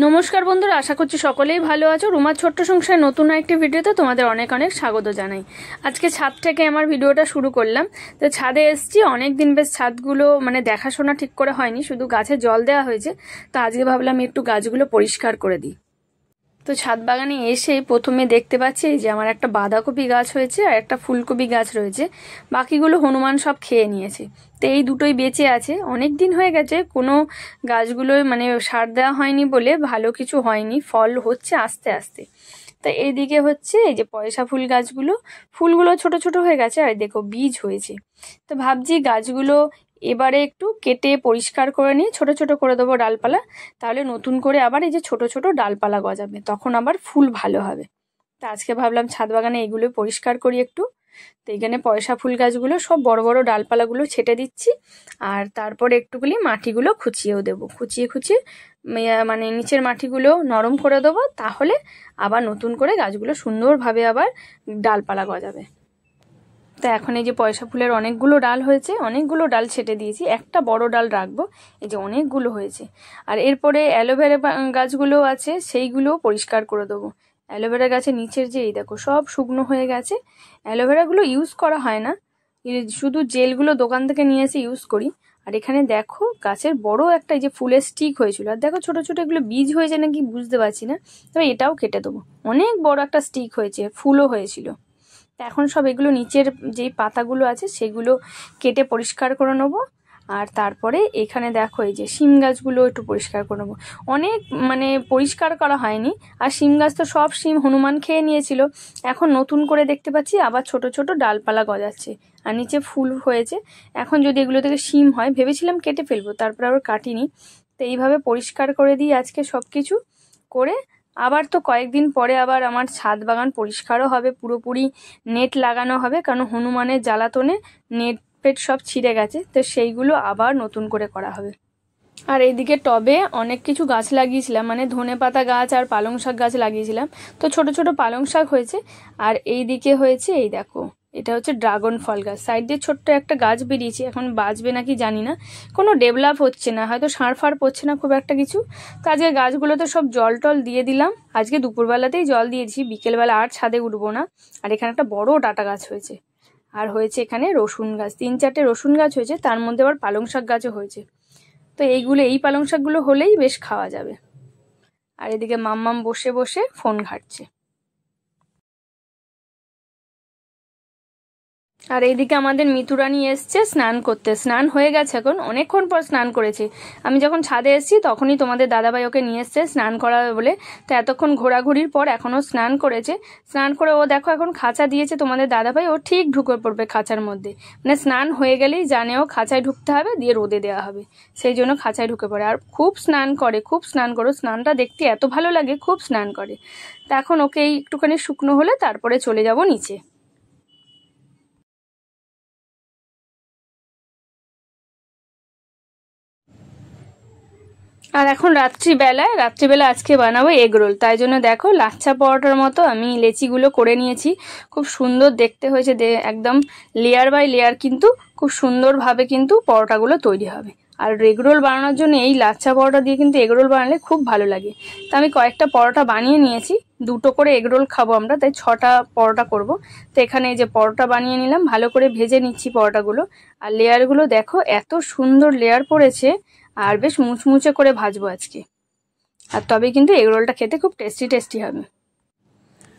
নমস্কার বন্ধুরা, আশা করছি সকলেই ভালো আছো। রুমার ছোট্ট সংসারে নতুন একটি ভিডিওতে তোমাদের অনেক অনেক স্বাগত জানাই। আজকে ছাদ থেকে আমার ভিডিওটা শুরু করলাম। তো ছাদে এসেছি, অনেক দিন বেশ ছাদগুলো দেখাশোনা ঠিক করে হয়নি, শুধু গাছে জল দেওয়া হয়েছে। তো আজকে ভাবলাম একটু গাছগুলো পরিষ্কার করে দিই। তো ছাদ বাগানে এসে প্রথমে দেখতে পাচ্ছি যে আমার একটা বাঁধাকপি গাছ হয়েছে আর একটা ফুলকপি গাছ রয়েছে। বাকিগুলো হনুমান সব খেয়ে নিয়েছে। তো এই দুটোই বেঁচে আছে। অনেক দিন হয়ে গেছে কোনো গাছগুলোয় সার দেওয়া হয়নি বলে ভালো কিছু হয়নি, ফল হচ্ছে আস্তে আস্তে। তা এইদিকে হচ্ছে এই যে পয়সা ফুল গাছগুলো, ফুলগুলো ছোট ছোট হয়ে গেছে আর দেখো বীজ হয়েছে। তো ভাবছি গাছগুলো এবারে একটু কেটে পরিষ্কার করে নিয়ে ছোট ছোট করে দেবো ডালপালা, তাহলে নতুন করে আবার এই যে ছোট ছোট ডালপালা গজাবে, তখন আবার ফুল ভালো হবে। তা আজকে ভাবলাম ছাদ বাগানে এগুলো পরিষ্কার করি একটু। তো এখানে পয়সা ফুল গাছগুলো সব বড় বড় ডালপালাগুলো ছেটে দিচ্ছি, আর তারপরে একটুগুলি মাটিগুলো খুঁচিয়েও দেবো। খুঁচিয়ে খুঁচিয়ে নিচের মাটিগুলো নরম করে দেবো, তাহলে আবার নতুন করে গাছগুলো সুন্দরভাবে আবার ডালপালা গজাবে। তো এখন এই যে পয়সা ফুলের অনেকগুলো ডাল হয়েছে, অনেকগুলো ডাল ছেটে দিয়েছি, একটা বড় ডাল রাখবো। এই যে অনেকগুলো হয়েছে। আর এরপরে অ্যালোভেরা গাছগুলো আছে, সেইগুলোও পরিষ্কার করে দেবো। অ্যালোভেরা গাছের নিচের যে এই দেখো সব শুকনো হয়ে গেছে। অ্যালোভেরাগুলো ইউজ করা হয় না, শুধু জেলগুলো দোকান থেকে নিয়ে এসে ইউজ করি। আর এখানে দেখো গাছের বড় একটা এই যে ফুলের স্টিক হয়েছিল, আর দেখো ছোট ছোট এগুলো বীজ হয়েছে নাকি বুঝতে পারছি না, তবে এটাও কেটে দেবো। অনেক বড় একটা স্টিক হয়েছে, ফুলও হয়েছিল। এখন সব এগুলো নিচের যেই পাতাগুলো আছে সেগুলো কেটে পরিষ্কার করে নেবো। আর তারপরে এখানে দেখো এই যে শিম গাছগুলো একটু পরিষ্কার করে নেবো। অনেক পরিষ্কার করা হয়নি, আর শিম গাছ তো সব শিম হনুমান খেয়ে নিয়েছিল। এখন নতুন করে দেখতে পাচ্ছি আবার ছোট ছোট ডালপালা গজাচ্ছে আর নিচে ফুল হয়েছে। এখন যদি এগুলো থেকে শিম হয়, ভেবেছিলাম কেটে ফেলবো, তারপর আবার কাটিনি। তো এইভাবে পরিষ্কার করে দিই আজকে সব কিছু করে। আবার তো কয়েকদিন পরে আবার আমার ছাদ বাগান পরিষ্কারও হবে, পুরোপুরি নেট লাগানো হবে, কারণ হনুমানের জ্বালাতনে নেট পেট সব ছিঁড়ে গেছে। তো সেইগুলো আবার নতুন করে করা হবে। আর এইদিকে টবে অনেক কিছু গাছ লাগিয়েছিলাম, ধনেপাতা গাছ আর পালং শাক গাছ লাগিয়েছিলাম। তো ছোট ছোট পালং শাক হয়েছে। আর এইদিকে হয়েছে এই দেখো, এটা হচ্ছে ড্রাগন ফল গাছ। সাইড দিয়ে ছোট্ট একটা গাছ বেরিয়েছে, এখন বাঁচবে নাকি জানি না, কোনো ডেভেলপ হচ্ছে না, হয়তো সার ফার পড়ছে না খুব একটা কিছু। তো আজকে গাছগুলোতে সব জল টল দিয়ে দিলাম। আজকে দুপুরবেলাতেই জল দিয়েছি, বিকেলবেলা আর ছাদে উঠবো না। আর এখানে একটা বড় ডাঁটা গাছ হয়েছে। আর হয়েছে এখানে রসুন গাছ, 3-4টে রসুন গাছ হয়েছে, তার মধ্যে আবার পালং শাক গাছও হয়েছে। তো এই পালং শাকগুলো হলেই বেশ খাওয়া যাবে। আর এদিকে মাম্মাম বসে বসে ফোন ঘাঁটছে। আর এইদিকে আমাদের মিতুরানি এসছে স্নান করতে। স্নান হয়ে গেছে, এখন অনেকক্ষণ পর স্নান করেছে। আমি যখন ছাদে এসেছি তখনই তোমাদের দাদাভাই ওকে নিয়ে এসছে স্নান করাবে বলে। তো এতক্ষণ ঘোরাঘুরির পর এখনও স্নান করেছে। স্নান করে ও দেখো এখন খাঁচা দিয়েছে তোমাদের দাদাভাই, ও ঠিক ঢুকে পড়বে খাঁচার মধ্যে। স্নান হয়ে গেলেই জানে ও খাঁচায় ঢুকতে হবে, দিয়ে রোদে দেওয়া হবে, সেই জন্য খাঁচায় ঢুকে পড়ে। আর খুব স্নান করে, খুব স্নান করো, স্নানটা দেখতে এত ভালো লাগে, খুব স্নান করে। তা এখন ওকে একটুখানি শুকনো হলে তারপরে চলে যাব নিচে। আর এখন রাত্রিবেলা আজকে বানাবো এগ রোল। তাই জন্য দেখো লাচ্ছা পরোটার মতো আমি লেচিগুলো করে নিয়েছি। খুব সুন্দর দেখতে হয়েছে, একদম লেয়ার বাই লেয়ার, কিন্তু খুব সুন্দরভাবে কিন্তু পরোটাগুলো তৈরি হবে। আর এগ রোল বানানোর জন্য এই লাচ্ছা পরোটা দিয়ে কিন্তু এগ রোল বানালে খুব ভালো লাগে। তো আমি কয়েকটা পরোটা বানিয়ে নিয়েছি, 2টো করে এগ রোল খাবো আমরা, তাই 6টা পরোটা করব। তো এখানে এই যে পরোটা বানিয়ে নিলাম, ভালো করে ভেজে নিচ্ছি পরোটাগুলো। আর লেয়ারগুলো দেখো এত সুন্দর লেয়ার পড়েছে, আর বেশ মুচমুচে করে ভাজবো আজকে। আর তবে কিন্তু এগ রোলটা খেতে খুব টেস্টি টেস্টি হবে।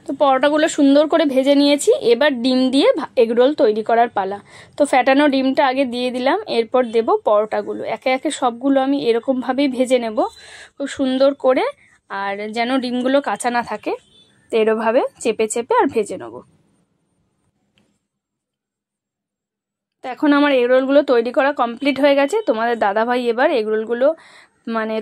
তো পরোটাগুলো সুন্দর করে ভেজে নিয়েছি, এবার ডিম দিয়ে এগ রোল তৈরি করার পালা। তো ফ্যাটানো ডিমটা আগে দিয়ে দিলাম, এরপর দেব পরোটাগুলো। একে একে সবগুলো আমি এরকমভাবেই ভেজে নেব খুব সুন্দর করে, আর যেন ডিমগুলো কাঁচা না থাকে। তো এরকমভাবে চেপে চেপে আর ভেজে নেব। তো এখন আমার এগরোলগুলো তৈরি করা কমপ্লিট হয়ে গেছে। তোমাদের দাদাভাই এবার এগরোলগুলো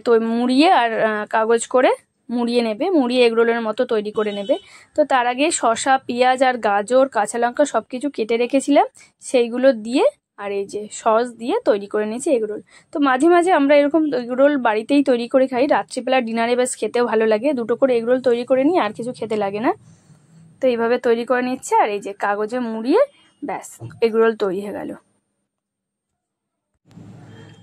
তো মুড়িয়ে আর কাগজ করে মুড়িয়ে নেবে, মুড়িয়ে এগরোলের মতো তৈরি করে নেবে। তো তার আগে শসা, পেঁয়াজ আর গাজর, কাঁচা লঙ্কা সব কিছু কেটে রেখেছিলাম, সেইগুলো দিয়ে আর এই যে সস দিয়ে তৈরি করে নিয়েছি এগরোল। তো মাঝে মাঝে আমরা এরকম এগরোল বাড়িতেই তৈরি করে খাই, রাত্রিবেলা ডিনারে বেশ খেতেও ভালো লাগে। 2টো করে এগরোল তৈরি করে নিই, আর কিছু খেতে লাগে না। তো এইভাবে তৈরি করে নিচ্ছে, আর এই যে কাগজে মুড়িয়ে ব্যাস এগরোল তৈরি হয়ে গেল।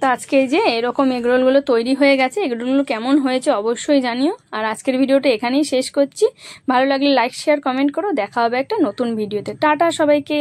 তো আজকে এই যে এরকম এগরোলগুলো তৈরি হয়ে গেছে। এগরোলগুলো কেমন হয়েছে অবশ্যই জানিও। আর আজকের ভিডিওটা এখানেই শেষ করছি। ভালো লাগলে লাইক শেয়ার কমেন্ট করো। দেখা হবে একটা নতুন ভিডিওতে। টাটা সবাইকে।